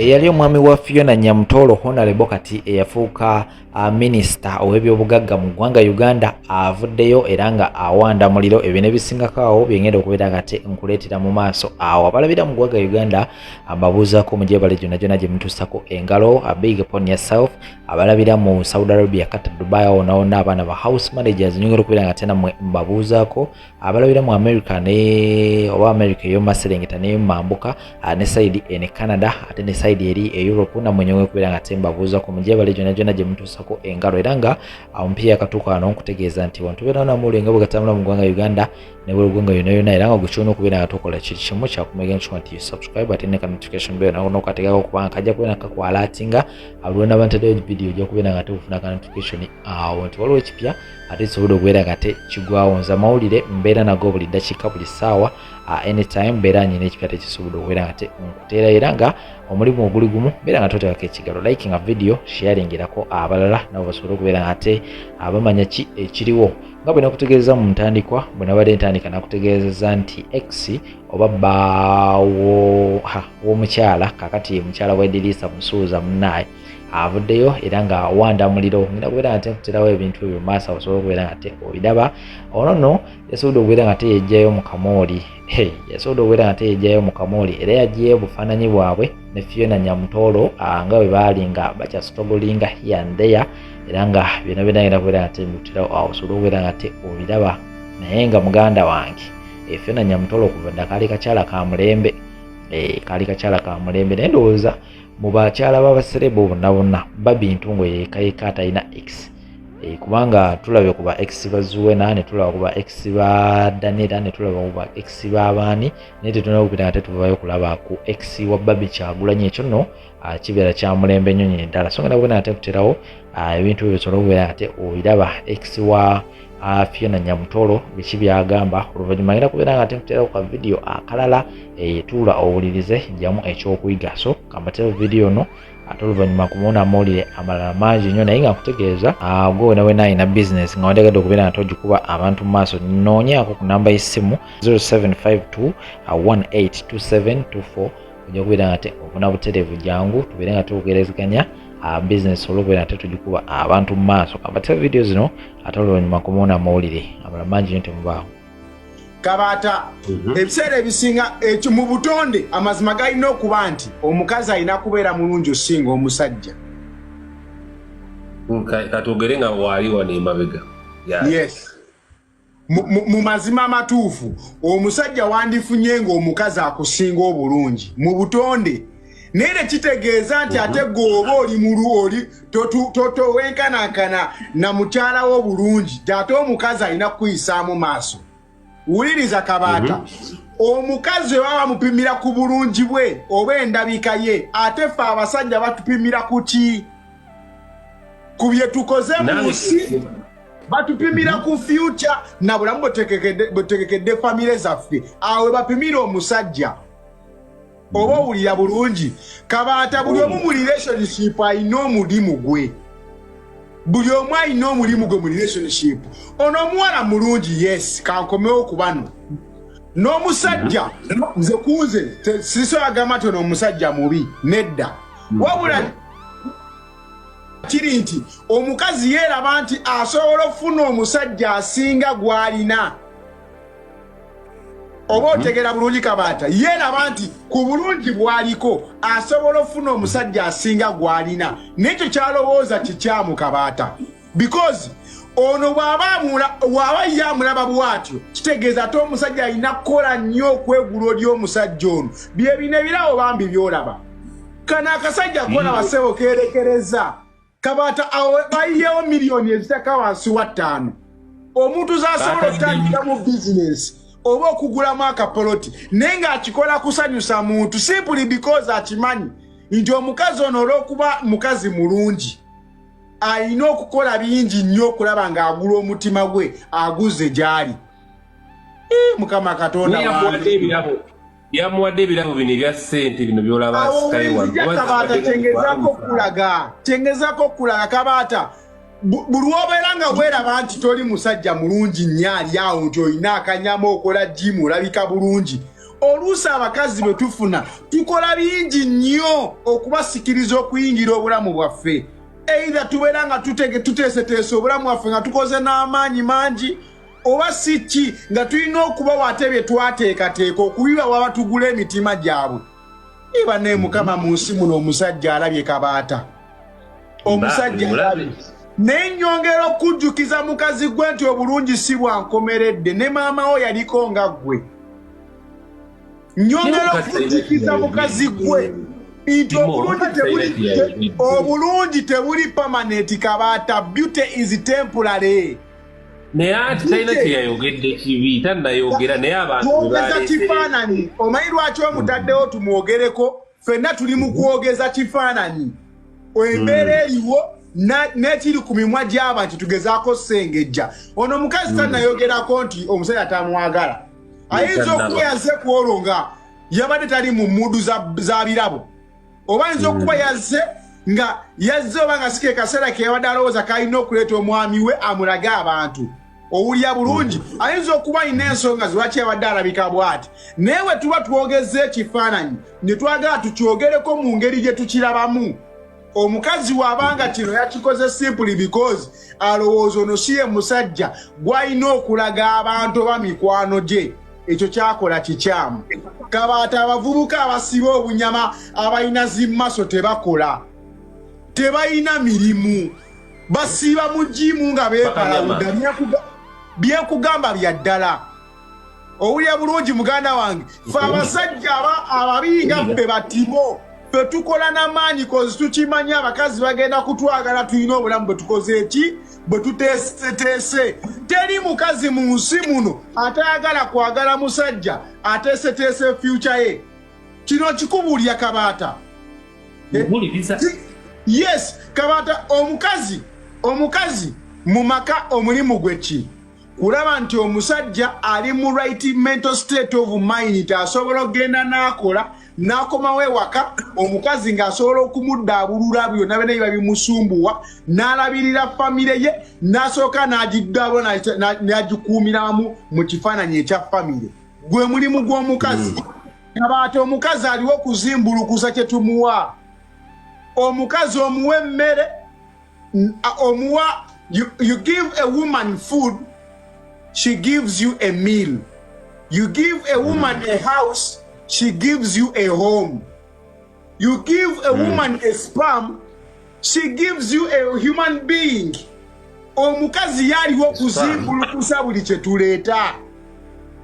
eyali omwami wa Fiona Nyamutolo Honorable kati eyafuuka minisita ow'ebyobugagga mu ggwanga Uganda avuddeyo era nga awanda muliro ebyo ne bisingako awo byengenda okubeera nga te nkuleetera mu maaso awo abalabira mu ggwanga Uganda mbabuuzaako mu gyebale gyonna gyonna gye mutuusako engalo big upon yourself abalabira mu Saudi Arabia Qatar Dubai awo nawonna abaana ba house managers nyongera okubeera nga tena mbabuuzaako abalabira mu America ne oba America ey'omaserengeta ne mambuka ne side ene Canada ate ne side eri Europe namwe nyongera okubeera nga te mbabuuzaako mu gyebale gyonna gyonna gye mutuusako engalo era nga omupiira akatuuka wano nkutegeeza nti wantu beera namuli nga bwegatambula mu ggwanga Uganda ne buli ggwanga yonna yonna era nga gukyona okubeera nga tukola kiri kimu kyakumega nti wanti subscribe ate ne ka notification bell nokategako kubanga kajja kubeera kakwalatinga abulwe n'abantaddeyo video ojja kubeera nga tufuna ka notification awo nti waliwo ekipya ate kisobola okubeera nga te kigwawo nze amawulire mbeera nago buli ddakiika buli ssaawa anytime mbeera nyina ekipya tekisobola okubeera nga te nkuteera era nga omulimu oguli gumu mbeera nga toteekako ekigalo liking a video sharingirako abalala nabo basobole okubeera nga te abamanya ki ekiriwo nga bwe nakutegeeza mu ntandikwa bwe nabadde ntandika nakutegeeza nti X oba bbaawo w'omukyala kakati mukyala wa Idrisa Musuuza munnaye avuddeyo era nga wanda muliro ngenda kubeera nga te nkuterawo ebintu ebyo maaso abasobola okubeera nga te obiraba ono nno yasobodde okubeera nga te yejjayo mu kamooli yasobodde okubeera nga te yejjayo mu kamooli era yaggyeyo bufaananyi bwabwe ne Fiona Nyamutolo nga bwe baali nga bakyasitogolinga here and there era nga byonna byonna kubeera nga te mbitirawo awo osobola okubeera nga te obiraba naye nga muganda wange Fiona Nyamutolo kuva dda kaali kakyala ka mulembe kaali kakyala ka mulembe naye ndowooza mu bakyala b'abaserebo bonna bonna babintu ngo yeekayika atalina X kubanga tulabye ku ba X ba Zuwena ne tulaba ku ba X ba Danira ne tulaba ku ba X b'abaani naye tetulina kubeera nga tetuvayo kulaba ku X wa Babi Kyagulanyi ekyo nno kibeera kya mulembe nnyo nnyini ddala so nga nakubeera nga tekuterawo ebintu ebyo bisobola okubeera nga te obiraba X wa Fiona Nyamutolo biki byagamba oluvannyuma ngenda kubeera nga tekuterawo ka video akalala tuula owulirize jjamu ekyokuyiga so kambatero video no ate oluvannyuma kumuona amawulire amalala mangi nnyo naye nga nkutegeeza gwe wena wena alina business nga wandigadde okubeera nga togikuba abantu mu maaso noonyaako ku namba y'essimu 0752 182724 ojja kubeera nga te ofuna butereevu jangu tubeere nga tugerezeganya business olwokubeera nga te tugikuba abantu mu maaso kambatero video zino ate oluvannyuma kumuona amawulire amalala mangi nnyo temubaawo Kabata ebiseera ebisinga ekyo mu butonde amazima galina okuba nti omukazi alina kubeera mulungi osinga omusajja katugere nga waali wano emabega yes mu mazima amatuufu omusajja wandifunye ng'omukazi akusinga obulungi mu butonde naye tekitegeeza nti ate gwoba oli mulu towenkanakana na mukyala wo obulungi ate omukazi alina kukuyisaamu maaso wuliriza Kabata omukazi baba mupimira ku bulungi bwe oba endabika ye ate ffe abasajja batupimira ku ki ku bye tukoze mu nsi batupimira ku future na bulamu butegekedde famire zaffe awe bapimira omusajja oba owulira bulungi Kabata buli omu mu relationship alina omulimu gwe buli omu alina omulimu gwe mu relationship ono omuwala mulungi yes kankomewo ku bano n'omusajja nze kunze sisoyagamba nti ono omusajja mubi nedda wabula kiri nti omukazi yeeraba nti asobola okufuna omusajja asinga gw'alina oba otegera bulungi Kabata yeeraba nti ku bulungi bw'aliko asobola okufuna omusajja asinga gw'alina n'ekyo kyalowooza kikyamu Kabata because ono bw'aba ye amulaba bw'atyo kitegeeza ate omusajja alina kukola nnyo okwegula oli omusajja ono bye bino ebirawo bambi byolaba kano akasajja kolaba ssebo keerekereza Kabata awo bayiyewo miliyoni ezitaka wansi wa 5 omuntu z'asobola okutandika mu bizinesi oba okugulamu akapoloti naye ng'akikola kusanyusa muntu simply because akimanyi nti omukazi ono olw'okuba mukazi mulungi alina okukola bingi nnyo okulaba ng'agula omutima gwe aguze gy'ali Mukama Katonda yamuwadde ebirabo bino ebya ssente bino by'olaba Kabata kyengezako okulaga Kabata buli obeera nga weeraba nti toli musajja mulungi nnyo ali awo nti olina akanyama okola jimu olabika bulungi oluusi abakazi bwe tufuna tukola bingi nnyo okubasikiriza okuyingira obulamu bwaffe either tubeera nga tuteeseteese obulamu bwaffe nga tukoze n'amaanyi mangi oba si ki nga tulina okubawa ate bye twateekateeka okubiba waba tugula emitima gyabwe iba ne mukama mu nsi muno omusajja alabye Kabaata omusajja alabye nenyongera okujjukiza mukazi gwe nti obulungi si bwankomeredde ne maama wo yaliko nga ggwe nyongera okujjukiza mukazi gwe nti obulungi tebuli permanent Kabaata beauty is temporary naye ati talina kyeyayogedde kibi tannayogera naye abantu twogeza kifaananyi omanyi lwaki omutaddewo tumwogereko ffenna tuli mu kwogeza kifaananyi embeera eriwo n'ekiri ku mimwa gy'abantu tugezaako sengejja ono omukazi tannayogerako nti omusajja tamwagala ayinza okuba yazze ku olwo nga yabadde tali mu mmudu za birabo oba ayinza okuba yazze nga yazze oba nga sike kaseera ke yabadde alowooza kalina okuleeta omwami we amulage abantu owulya bulungi ayinza okuba alina ensonga lwaki yabadde alabika bw'ati naye we tuba twogezza ekifaananyi ne twagala tukyogereko mu ngeri gye tukirabamu omukazi wabanga kino yakikoze simply because alowooza ono si ye musajja gw'alina okulaga abantu oba mikwano gye ekyo kyakola kikyamu Kabaata abavubuka abasiba obunyama abalina zimmaso tebakola tebalina mirimu basiiba mu jimu nga beekalawudda byekugamba bya ddala owulya bulungi muganda wange fe abasajja ababi nga ffe batimo fe tukola n'amaanyi kozi tukimanya abakazi bagenda kutwagala tulina obulamu bwe tukoze eki bwe tuteeseteese teri mukazi mu nsi muno atayagala kwagala musajja ateeseteese future ye kino kikubulya Kabaata yes Kabaata omukazi mu maka omulimu gwe ki kulaba nti omusajja ali mu right mental state of mind asobola okgenda n'akola n'akomawo ewaka omukazi ng'asobola okumuddaabulula byonna byonna biba bimusumbuwa n'alabirira famire ye n'asooka n'agiddaabo n'agikuumiramu mu kifaananyi ekya famire gwe mulimu gw'omukazi Kabaata omukazi aliwo okuzimbulukusa kye tumuwa omukazi omuwa emmere omuwa you give a woman food she gives you a meal. You give a woman a house, she gives you a home. You give a woman a sperm, she gives you a human being. Omukazi yaliwo okuzimbulukusa buli kye tuleeta.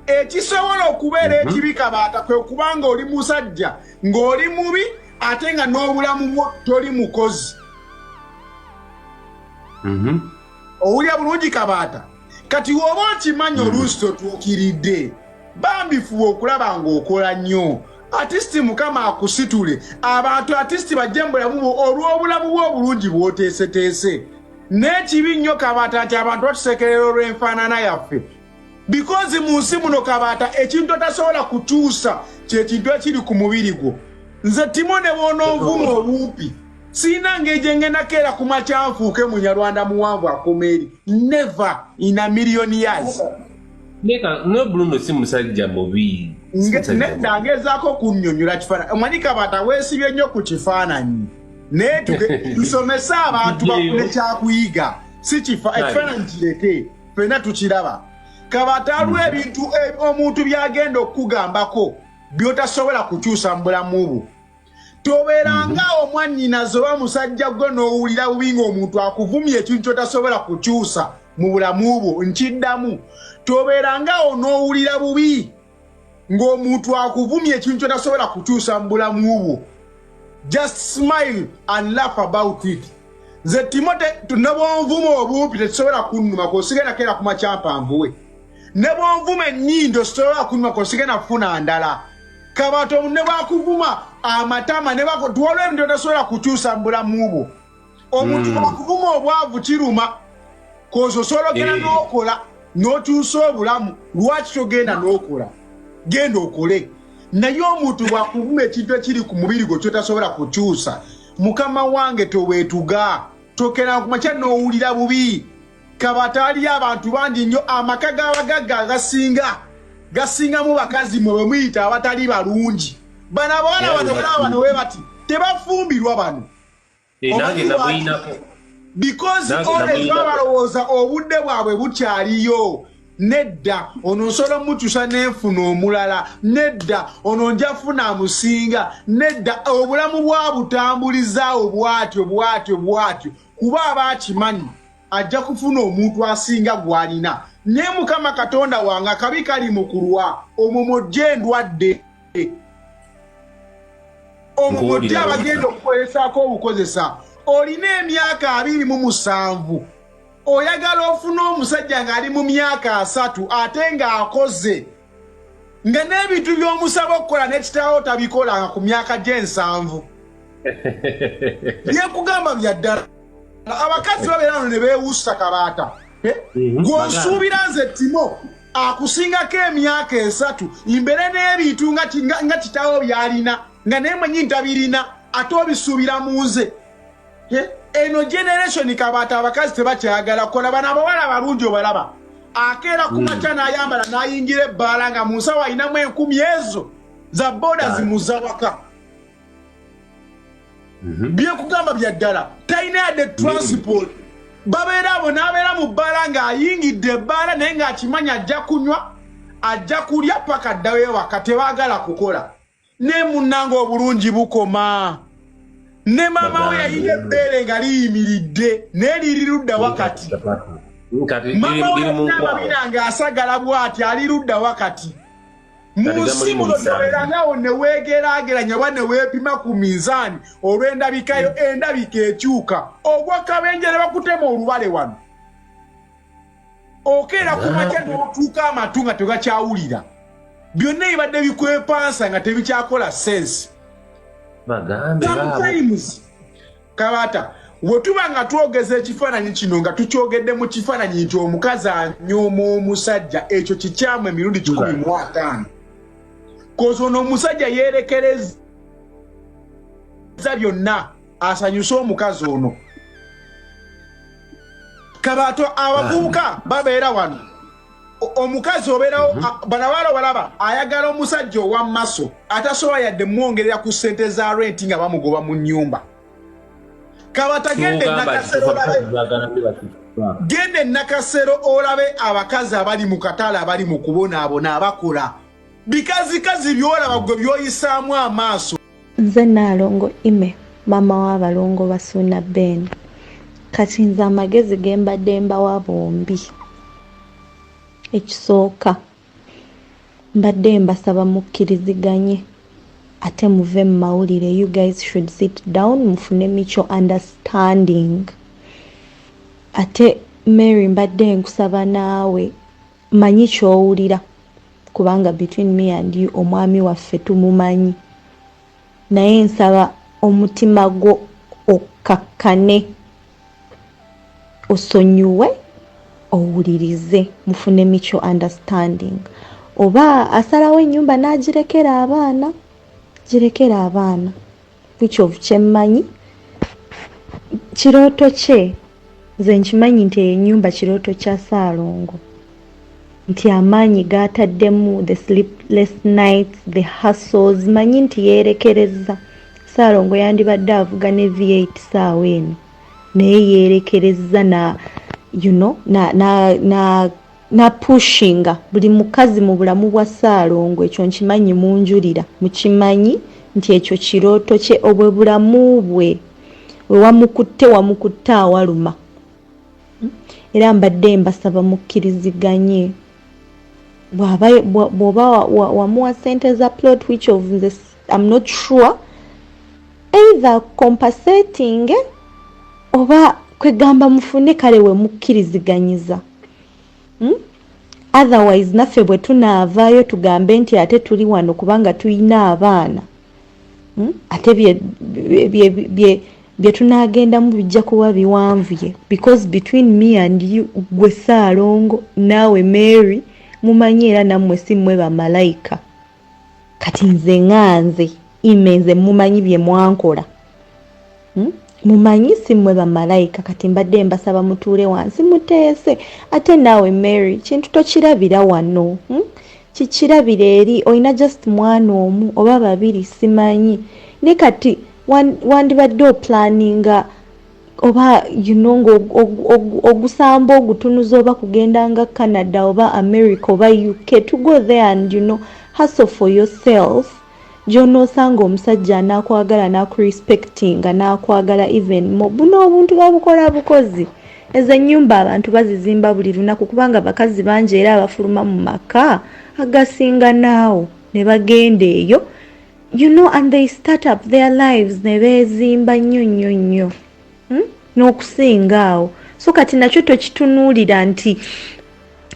Ekisobola okubeera ekibi Kabaata kwe kubanga oli musajja ng'oli mubi ate nga n'obulamu bwo toli mukozi. Owulya bulungi Kabaata kati woba okimanyi oluusi totuukiridde bambifuba okulaba ng'okola nnyo atisiti Mukama akusitule abantu atisiti bajje mu bulamu olw'obulamu bwo obulungi bw'oteeseteese n'ekibi nnyo Kabaata nti abantu batusekerera olw'enfaanana yaffe because mu nsi muno Kabaata ekintu otasobola kukyusa kyekintu ekiri ku mubiri gwo nze timo ne bw'onoonvuma obuupi sina ng'egye ngenda keera ku makya nfuuke munyarwanda muwanvu akoma eri never in a million years no Bruno si musajja mubi nedda ngezaako kunnyonnyola kifaananyi omanyi Kabaata weesibye nnyo ku kifaananyi naye tusomese abantu bakule kyakuyiga si ekifaananyi kireke ffenna tukiraba Kabaata aliwo ebintu omuntu byagenda okukugambako by'otasobola kukyusa mu bulamu bwo tobeeranga omwannyinaze oba musajja gwe n'owulira bubi ng'omuntu akuvumya ekintu kyotasobola kukyusa mu bulamu bwo nkiddamu tobeerangawo n'owulira bubi ng'omuntu akuvumya ekintu kyotasobola kukyusa mu bulamu bwo just smile and laugh about it nze Timote ne bwonvuma obuupi tekisobola kunnuma kosigenda keera ku makyampanvuwe ne bwonvuma ennyindo sitobola kunnuma kosigenda kufuna ndala Kabaata ne bwakuvuma amatama ne tuwolwa ebintu otasobola kukyusa mu bulamu bwo omuntu bwakuvuma obwavu kiruma kozo osobola ogenda n'okola n'okyusa obulamu lwaki togenda n'okola genda okole naye omuntu bwakuvuma ekintu ekiri ku mubiri gwo kyotasobola kukyusa Mukama wange toweetuga tokera ku makya n'owulira bubi Kabaata aliyo abantu bangi nnyo amaka g'abagagga agasinga gasingamu bakazi mwe muyita abatali balungi bana bawala bano bano we bati tebafumbirwa bano nange nabuyinako because always babalowooza obudde bwabwe bukyaliyo nedda ono nsolo mukyusa n'enfuna omulala nedda ono nja funa amusinga nedda obulamu bwabutambulizaawo bwatyo kuba abakimanyi ajja kufuna omuntu asinga gw'alina naye Mukama Katonda wange akabi kali mu kulwa omumojja endwadde omumojja abagenda okukolesaako obukozesa olina emyaka 27 oyagala ofuna omusajja ng'ali mu myaka 3 ate ng'akoze nga n'ebintu by'omusaba okukola n'ekitaawo tabikolanga ku myaka gye 7 byekugamba bya ddala abakazi babeera wano ne beewussa Kabaata gw'osuubira nze Timo akusingako emyaka 3 imbere n'ebintu nga kitaawo by'alina nga naye mwenyi ntabirina ate obisuubira mu nze eno generation Kabaata abakazi tebakyayagala kola bana abawala balungi obalaba akeera ku makya n'ayambala n'ayingira ebbaala nga mu nsawo ayinamu 10,000 ezo za boda zimuza waka byekugamba bya ddala talina yadde transport babeera abo n'abeera mu bbaala ng'ayingidde ebbaala naye ng'akimanya ajja kunywa ajja kulya paka addawo ewaka tebaagala kukola ne munnanga obulungi bukoma ne maama we yayina ebbeere nga liyimiridde naye liri ludda wakati maama we yayina ng'asagala bw'ati ali ludda wakati mu nsi muno tobeerangawo ne weegeraageranya oba ne weepima ku minzaani olw'endabikayo endabika ekyuka ogwakabenje ne bakutema olubale wano okeera ku makya n'otuuka amatu nga tegakyawulira byonna ebibadde bikwepansa nga tebikyakola sense sometimes Kabaata wetuba nga twogeza ekifaananyi kino nga tukyogedde mu kifaananyi nti omukazi anyooma omusajja ekyo kikyamu emirundi 15 kozi ono omusajja yeerekereza byonna asanyuse omukazi ono Kabaata abavubuka babeera wano omukazi obeerawo banawala balaba ayagala omusajja ow'amaaso atasobola yadde mwongerera ku ssente za rent nga bamugoba mu nnyumba Kabaata gende nakasero olabe abakazi abali mu katale abali mu kubonaabona abakola bikazikazi byolaba gwe byoyisaamu amaaso. Nze Naalongo Ime mama w'abalongo basuna Ben kati nze amagezi gembadde mbawa bombi. Ekisooka mbadde mbasaba mukkiriziganye ate muve mu mawulire. You guys should sit down mufune mutual understanding. Ate Mary mbadde nkusaba naawe manyi kyowulira kubanga between me and you omwami waffe tumumanyi naye nsaba omutima gwo okakkane osonyiwe owulirize mufune mutual understanding. Oba asalawo ennyumba n'agirekera abaana girekera abaana which of kyemmanyi kirooto kye nze nkimanyi nti ennyumba kirooto kya Ssaalongo nti amaanyi gaataddemu the sleepless nights the hustles manyi nti yeerekereza Ssaalongo yandibadde avuga ne V8 ssaawa eno naye yeerekereza na you know na pushinga buli mukazi mu bulamu bwa Ssaalongo ekyo nkimanyi munjulira mukimanyi nti ekyo kirooto kye obwe bulamu bwe wamukutte awaluma. Era mbadde mbasaba mukkiriziganye bw'oba wamuwa sente za plot which of this I'm not sure either compensating oba kwegamba mufune kale we mukkiriziganyiza. Otherwise naffe bwe tunaavaayo tugambe nti ate tuli wano kubanga tuyina abaana ate bye tunaagendamu bijja kuba biwanvuye because between me and you gwe Ssaalongo naawe Mary mumanyi era nammwe si mmwe bamalayika kati nze nganze imenze mumanyi bye mwankola mumanyi si mmwe bamalayika kati mbadde mbasaba mutuule wansi muteese ate naawe Mary kintu tokirabira wano kikirabire eri olina just mwana omu oba babiri simanyi ne kati wandibadde oplaninga oba ogusamba ogutunuza oba kugenda nga Canada oba America oba UK to go there and hustle for yourself gy'onoosanga omusajja n'akwagala n'akurespectinga n'akwagala even buno obuntu babukola bukozi ezo ennyumba abantu bazizimba buli lunaku kubanga bakazi bangi era abafuluma mu maka agasinga naawo ne bagenda eyo and they start up their lives ne beezimba nnyo n'okusinga awo so kati nakyo tokitunuulira nti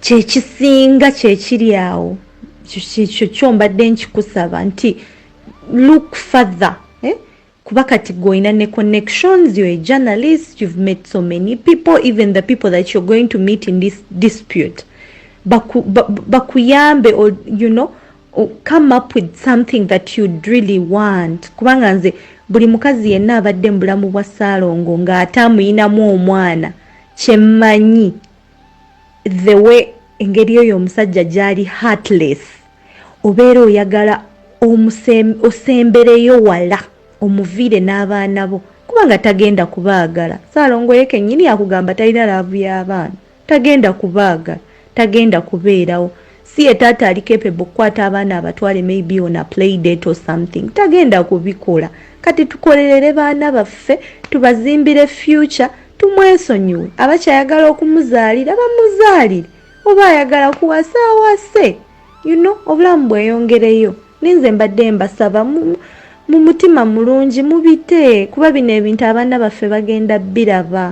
kyekisinga kyekiri awo kyo kyombadde nkikusaba nti look further kuba kati goina ne connections, you're a journalist, you've met so many people, even the people that you're going to meet in this dispute bakuyambe or or come up with something that you'd really want kubanga nze buli mukazi yenna abadde mu bulamu bwa Ssaalongo ng'ate amuyinamu omwana kyemmanyi the way engeri eyo omusajja gyali heartless obeera oyagala osembereyo wala omuviire n'abaana bo kubanga tagenda kubaagala Ssaalongo ye kennyini yakugamba talina laavu y'abaana tagenda kubaagala tagenda kubeerawo si ye taata ali capable okukwata abaana abatwale maybe on a play date or something tagenda kubikola kati tukolerere baana baffe tubazimbire future tumwesonyiwe abakyayagala okumuzaalira bamuzaalire oba ayagala kuwasa awase obulamu bweyongereyo ninze mbadde mbasaba mu mutima mulungi mubite kuba bino ebintu abaana baffe bagenda biraba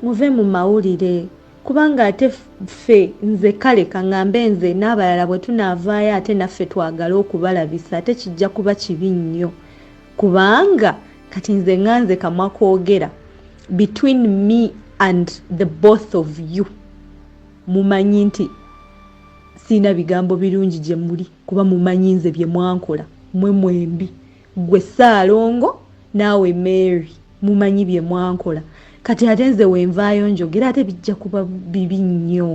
muve mu mawulire kubanga ate ffe nze kale kaŋŋambe nze n'abalala bwe tunaavaayo ate naffe twagala okubalabisa ate kijja kuba kibi nnyo kubanga kati nze ŋŋanze kamwa koogera between me and the both of you mumanyi nti siina bigambo birungi gye muli kuba mumanyi nze bye mwankola mwe mwembi gwe Ssaalongo naawe Mary mumanyi bye mwankola kati ate nze wenvaayo njogera ate bijja kuba bibi nnyo